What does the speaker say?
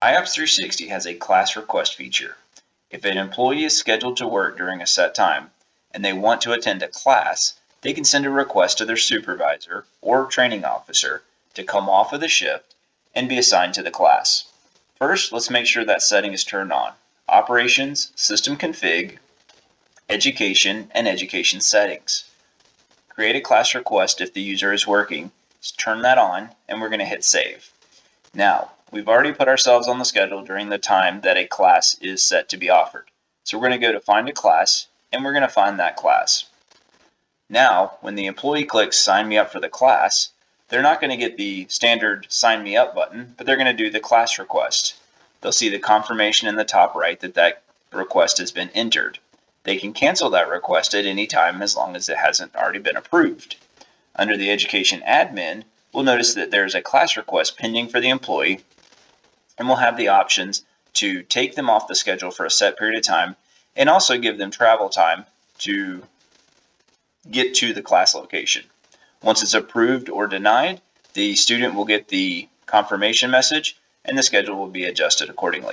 iOPS 360 has a class request feature. If an employee is scheduled to work during a set time and they want to attend a class, they can send a request to their supervisor or training officer to come off of the shift and be assigned to the class. First, let's make sure that setting is turned on. Operations, System Config, Education, and Education Settings. Create a class request if the user is working. Just turn that on, and we're going to hit Save. Now, we've already put ourselves on the schedule during the time that a class is set to be offered. So we're going to go to Find a Class, and we're going to find that class. Now, when the employee clicks Sign Me Up for the class, they're not going to get the standard Sign Me Up button, but they're going to do the class request. They'll see the confirmation in the top right that that request has been entered. They can cancel that request at any time as long as it hasn't already been approved. Under the Education Admin, we'll notice that there's a class request pending for the employee, and we'll have the options to take them off the schedule for a set period of time and also give them travel time to get to the class location. Once it's approved or denied, the student will get the confirmation message and the schedule will be adjusted accordingly.